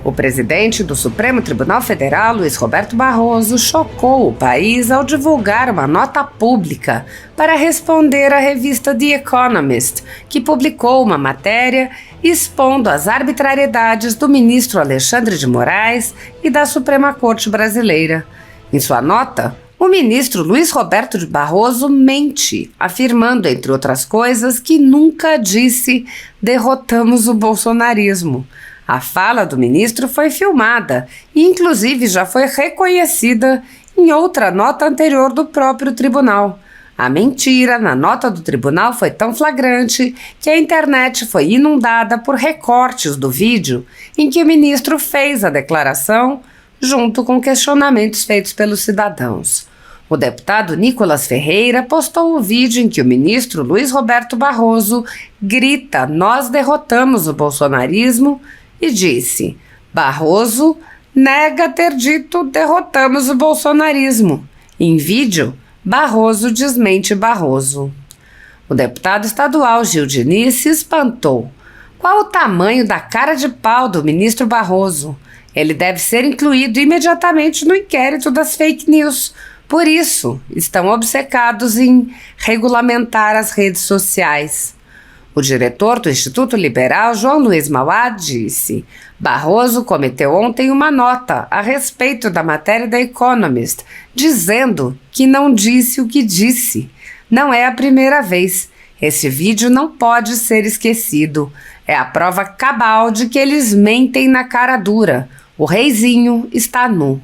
O presidente do Supremo Tribunal Federal, Luiz Roberto Barroso, chocou o país ao divulgar uma nota pública para responder à revista The Economist, que publicou uma matéria expondo as arbitrariedades do ministro Alexandre de Moraes e da Suprema Corte Brasileira. Em sua nota, o ministro Luiz Roberto de Barroso mente, afirmando, entre outras coisas, que nunca disse "derrotamos o bolsonarismo". A fala do ministro foi filmada e, inclusive, já foi reconhecida em outra nota anterior do próprio tribunal. A mentira na nota do tribunal foi tão flagrante que a internet foi inundada por recortes do vídeo em que o ministro fez a declaração, junto com questionamentos feitos pelos cidadãos. O deputado Nicolas Ferreira postou o vídeo em que o ministro Luiz Roberto Barroso grita "Nós derrotamos o bolsonarismo" e disse: Barroso nega ter dito "derrotamos o bolsonarismo". Em vídeo, Barroso desmente Barroso. O deputado estadual Gil Diniz se espantou. Qual o tamanho da cara de pau do ministro Barroso? Ele deve ser incluído imediatamente no inquérito das fake news. Por isso, estão obcecados em regulamentar as redes sociais. O diretor do Instituto Liberal, João Luiz Mauad, disse: Barroso cometeu ontem uma nota a respeito da matéria da Economist, dizendo que não disse o que disse. Não é a primeira vez. Esse vídeo não pode ser esquecido. É a prova cabal de que eles mentem na cara dura. O reizinho está nu.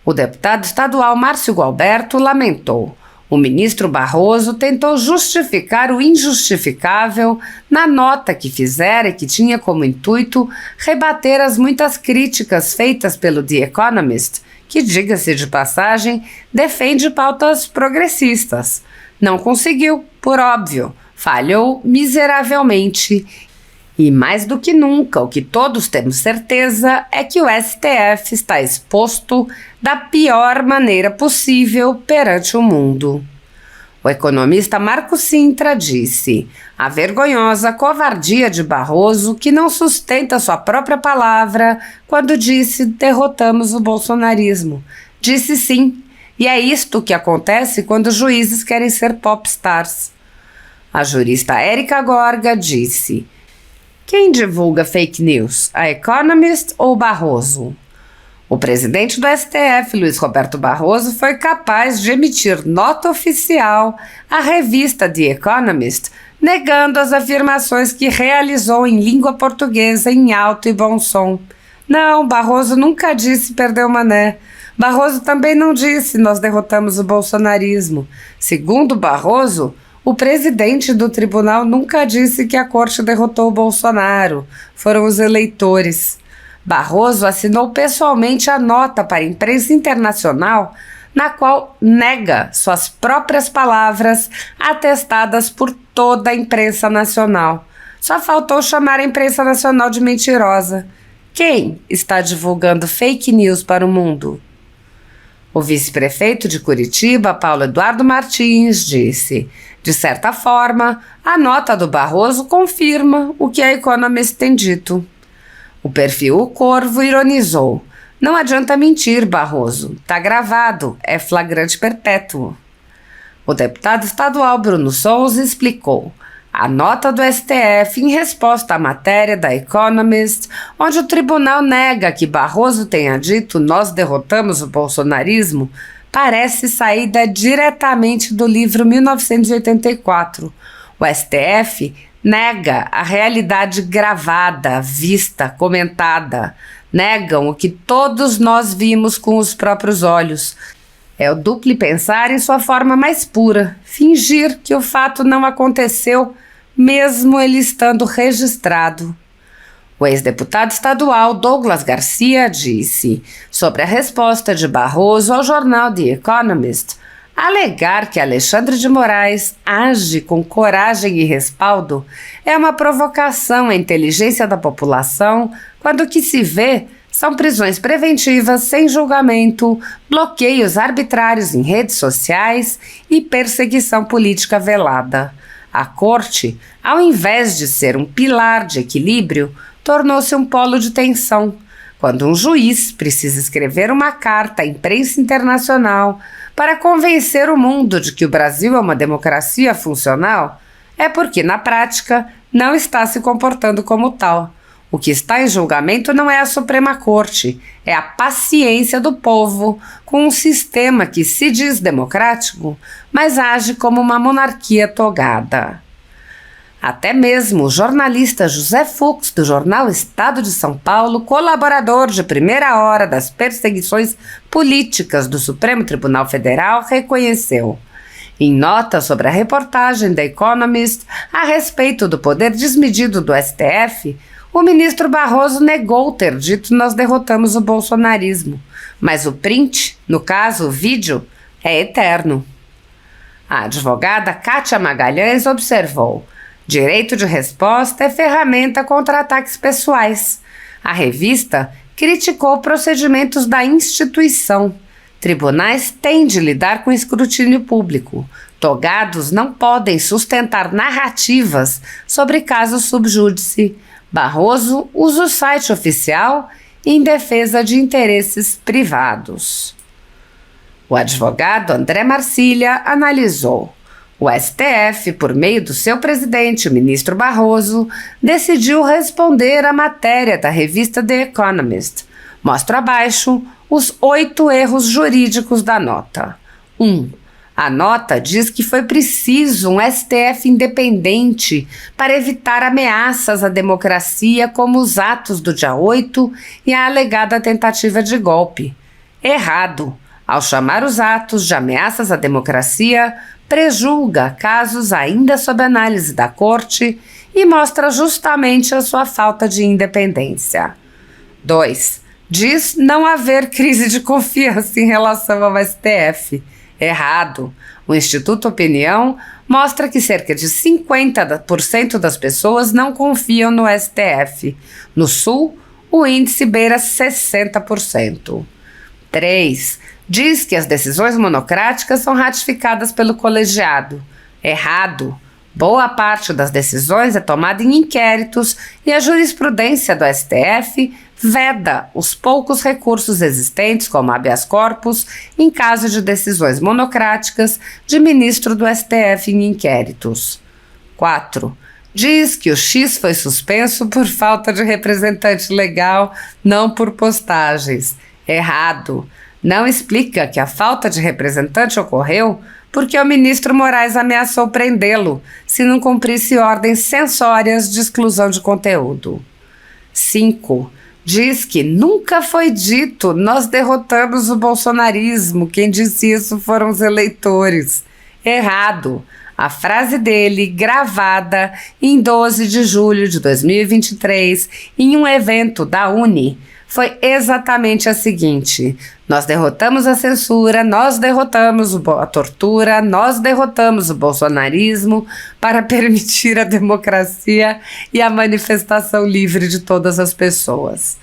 O deputado estadual Márcio Gualberto lamentou: o ministro Barroso tentou justificar o injustificável na nota que fizera e que tinha como intuito rebater as muitas críticas feitas pelo The Economist, que, diga-se de passagem, defende pautas progressistas. Não conseguiu, por óbvio, falhou miseravelmente. E mais do que nunca, o que todos temos certeza é que o STF está exposto da pior maneira possível perante o mundo. O economista Marco Sintra disse: a vergonhosa covardia de Barroso, que não sustenta sua própria palavra quando disse "derrotamos o bolsonarismo". Disse sim, e é isto que acontece quando os juízes querem ser popstars. A jurista Érica Gorga disse: quem divulga fake news, a Economist ou Barroso? O presidente do STF, Luiz Roberto Barroso, foi capaz de emitir nota oficial à revista The Economist, negando as afirmações que realizou em língua portuguesa em alto e bom som. Não, Barroso nunca disse "perdeu mané". Barroso também não disse "nós derrotamos o bolsonarismo". Segundo Barroso, o presidente do tribunal nunca disse que a corte derrotou o Bolsonaro. Foram os eleitores. Barroso assinou pessoalmente a nota para a imprensa internacional, na qual nega suas próprias palavras atestadas por toda a imprensa nacional. Só faltou chamar a imprensa nacional de mentirosa. Quem está divulgando fake news para o mundo? O vice-prefeito de Curitiba, Paulo Eduardo Martins, disse: de certa forma, a nota do Barroso confirma o que a Economist tem dito. O perfil O Corvo ironizou: não adianta mentir, Barroso. Tá gravado, é flagrante perpétuo. O deputado estadual Bruno Souza explicou: a nota do STF em resposta à matéria da Economist, onde o tribunal nega que Barroso tenha dito "nós derrotamos o bolsonarismo", parece saída diretamente do livro 1984. O STF nega a realidade gravada, vista, comentada. Negam o que todos nós vimos com os próprios olhos. É o duplo pensar em sua forma mais pura, fingir que o fato não aconteceu, mesmo ele estando registrado. O ex-deputado estadual Douglas Garcia disse, sobre a resposta de Barroso ao jornal The Economist, alegar que Alexandre de Moraes age com coragem e respaldo é uma provocação à inteligência da população, quando o que se vê são prisões preventivas sem julgamento, bloqueios arbitrários em redes sociais e perseguição política velada. A corte, ao invés de ser um pilar de equilíbrio, tornou-se um polo de tensão. quando um juiz precisa escrever uma carta à imprensa internacional para convencer o mundo de que o Brasil é uma democracia funcional, é porque, na prática, não está se comportando como tal. O que está em julgamento não é a Suprema Corte, é a paciência do povo com um sistema que se diz democrático, mas age como uma monarquia togada. Até mesmo o jornalista José Fux, do jornal Estado de São Paulo, colaborador de primeira hora das perseguições políticas do Supremo Tribunal Federal, reconheceu. Em nota sobre a reportagem da Economist a respeito do poder desmedido do STF, o ministro Barroso negou ter dito "nós derrotamos o bolsonarismo", mas o print, no caso o vídeo, é eterno. A advogada Kátia Magalhães observou: direito de resposta é ferramenta contra ataques pessoais. A revista criticou procedimentos da instituição. Tribunais têm de lidar com escrutínio público. Togados não podem sustentar narrativas sobre casos subjúdice. Barroso usa o site oficial em defesa de interesses privados. O advogado André Marcília analisou. O STF, por meio do seu presidente, o ministro Barroso, decidiu responder à matéria da revista The Economist. Mostro abaixo os 8 erros jurídicos da nota. 1. A nota diz que foi preciso um STF independente para evitar ameaças à democracia como os atos do dia 8 e a alegada tentativa de golpe. Errado. Ao chamar os atos de ameaças à democracia, prejulga casos ainda sob análise da Corte e mostra justamente a sua falta de independência. 2. Diz não haver crise de confiança em relação ao STF. Errado. O Instituto Opinião mostra que cerca de 50% das pessoas não confiam no STF. No Sul, o índice beira 60%. 3. Diz que as decisões monocráticas são ratificadas pelo colegiado. Errado. Boa parte das decisões é tomada em inquéritos e a jurisprudência do STF veda os poucos recursos existentes, como habeas corpus, em caso de decisões monocráticas de ministro do STF em inquéritos. 4. Diz que o X foi suspenso por falta de representante legal, não por postagens. Errado. Não explica que a falta de representante ocorreu porque o ministro Moraes ameaçou prendê-lo se não cumprisse ordens censórias de exclusão de conteúdo. 5. Diz que nunca foi dito "nós derrotamos o bolsonarismo", quem disse isso foram os eleitores. Errado. A frase dele, gravada em 12 de julho de 2023, em um evento da UNE, foi exatamente a seguinte: "Nós derrotamos a censura, nós derrotamos a tortura, nós derrotamos o bolsonarismo para permitir a democracia e a manifestação livre de todas as pessoas."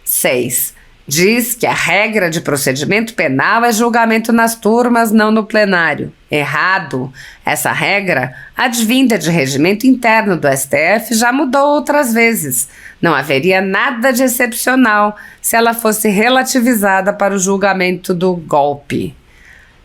6. Diz que a regra de procedimento penal é julgamento nas turmas, não no plenário. Errado. Essa regra, advinda de regimento interno do STF, já mudou outras vezes. Não haveria nada de excepcional se ela fosse relativizada para o julgamento do golpe.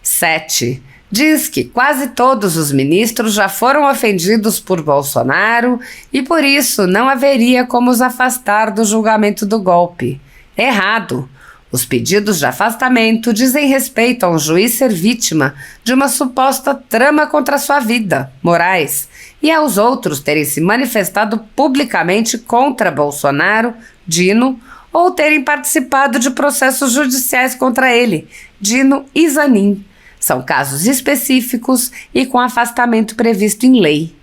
7. Diz que quase todos os ministros já foram ofendidos por Bolsonaro e por isso não haveria como os afastar do julgamento do golpe. Errado. Os pedidos de afastamento dizem respeito a um juiz ser vítima de uma suposta trama contra sua vida, Moraes, e aos outros terem se manifestado publicamente contra Bolsonaro, Dino, ou terem participado de processos judiciais contra ele, Dino e Zanin. São casos específicos e com afastamento previsto em lei.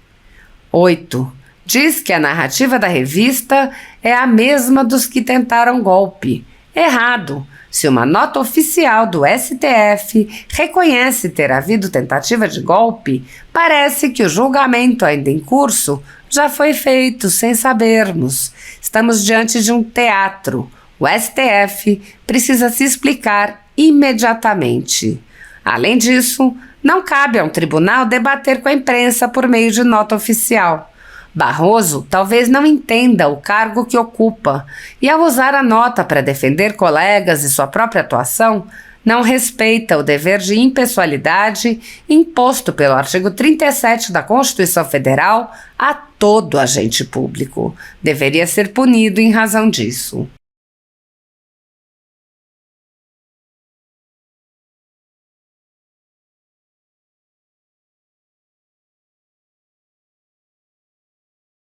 8. Diz que a narrativa da revista é a mesma dos que tentaram golpe. Errado. Se uma nota oficial do STF reconhece ter havido tentativa de golpe, parece que o julgamento ainda em curso já foi feito sem sabermos. Estamos diante de um teatro. O STF precisa se explicar imediatamente. Além disso, não cabe a um tribunal debater com a imprensa por meio de nota oficial. Barroso talvez não entenda o cargo que ocupa e, ao usar a nota para defender colegas e sua própria atuação, não respeita o dever de impessoalidade imposto pelo artigo 37 da Constituição Federal a todo agente público. Deveria ser punido em razão disso.